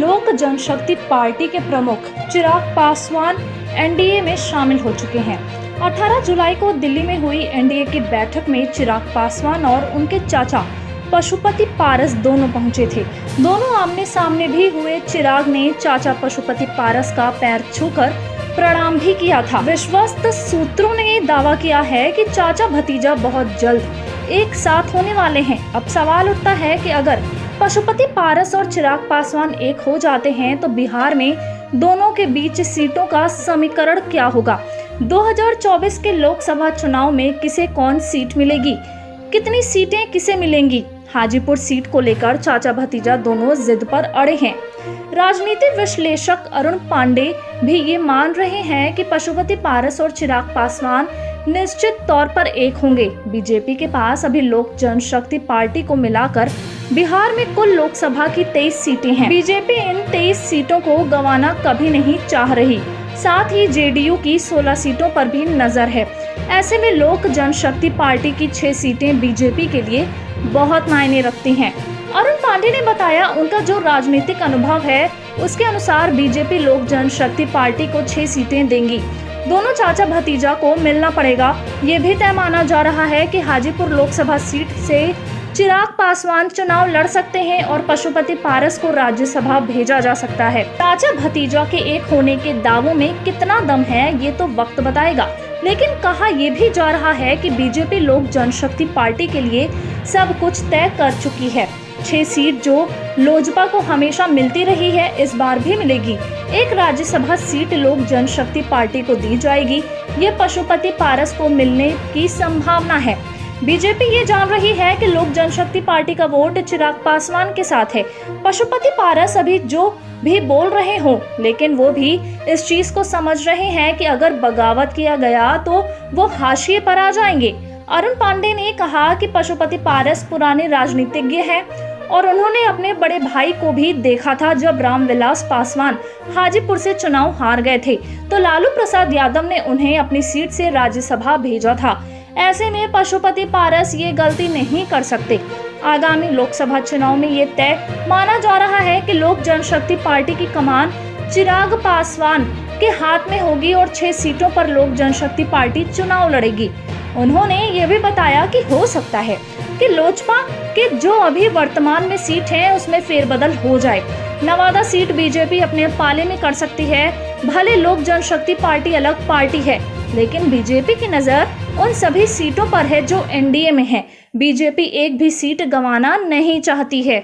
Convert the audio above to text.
लोक जनशक्ति पार्टी के प्रमुख चिराग पासवान एनडीए में शामिल हो चुके हैं। 18 जुलाई को दिल्ली में हुई एनडीए की बैठक में चिराग पासवान और उनके चाचा पशुपति पारस दोनों पहुंचे थे। दोनों आमने सामने भी हुए। चिराग ने चाचा पशुपति पारस का पैर छूकर प्रणाम भी किया था। विश्वस्त सूत्रों ने दावा किया है कि चाचा भतीजा बहुत जल्द एक साथ होने वाले हैं। अब सवाल उठता है कि अगर पशुपति पारस और चिराग पासवान एक हो जाते हैं तो बिहार में दोनों के बीच सीटों का समीकरण क्या होगा? 2024 के लोकसभा चुनाव में किसे कौन सीट मिलेगी? कितनी सीटें किसे मिलेंगी? हाजीपुर सीट को लेकर चाचा भतीजा दोनों जिद पर अड़े हैं। राजनीति विश्लेषक अरुण पांडे भी ये मान रहे हैं कि पशुपति पारस और चिराग पासवान निश्चित तौर पर एक होंगे। बीजेपी के पास अभी लोक जनशक्ति पार्टी को मिलाकर बिहार में कुल लोकसभा की 23 सीटें हैं। बीजेपी इन 23 सीटों को गंवाना कभी नहीं चाह रही। साथ ही जेडीयू की 16 सीटों पर भी नजर है। ऐसे में लोक जनशक्ति पार्टी की 6 सीटें बीजेपी के लिए बहुत मायने रखती हैं। अरुण पांडे ने बताया, उनका जो राजनीतिक अनुभव है उसके अनुसार बीजेपी लोक जनशक्ति पार्टी को 6 सीटें देंगी। दोनों चाचा भतीजा को मिलना पड़ेगा। ये भी तय माना जा रहा है कि हाजीपुर लोकसभा सीट से चिराग पासवान चुनाव लड़ सकते हैं और पशुपति पारस को राज्यसभा भेजा जा सकता है। चाचा भतीजा के एक होने के दावों में कितना दम है ये तो वक्त बताएगा, लेकिन कहा यह भी जा रहा है कि बीजेपी लोक जनशक्ति पार्टी के लिए सब कुछ तय कर चुकी है। 6 सीट जो लोजपा को हमेशा मिलती रही है इस बार भी मिलेगी। एक राज्यसभा सीट लोक जनशक्ति पार्टी को दी जाएगी। ये पशुपति पारस को मिलने की संभावना है। बीजेपी ये जान रही है कि लोक जनशक्ति पार्टी का वोट चिराग पासवान के साथ है। पशुपति पारस अभी जो भी बोल रहे हो, लेकिन वो भी इस चीज को समझ रहे हैं कि अगर बगावत किया गया तो वो हाशिए पर आ जाएंगे। अरुण पांडे ने कहा कि पशुपति पारस पुराने राजनीतिज्ञ हैं और उन्होंने अपने बड़े भाई को भी देखा था जब रामविलास पासवान हाजीपुर से चुनाव हार गए थे तो लालू प्रसाद यादव ने उन्हें अपनी सीट से राज्यसभा भेजा था। ऐसे में पशुपति पारस ये गलती नहीं कर सकते। आगामी लोकसभा चुनाव में ये तय माना जा रहा है कि लोक जनशक्ति पार्टी की कमान चिराग पासवान के हाथ में होगी और 6 सीटों पर लोक जनशक्ति पार्टी चुनाव लड़ेगी। उन्होंने ये भी बताया कि हो सकता है कि लोजपा के जो अभी वर्तमान में सीट है उसमें फेरबदल हो जाए। नवादा सीट बीजेपी अपने पाले में कर सकती है। भले लोक जनशक्ति पार्टी अलग पार्टी है, लेकिन बीजेपी की नजर उन सभी सीटों पर है जो एनडीए में है। बीजेपी एक भी सीट गंवाना नहीं चाहती है।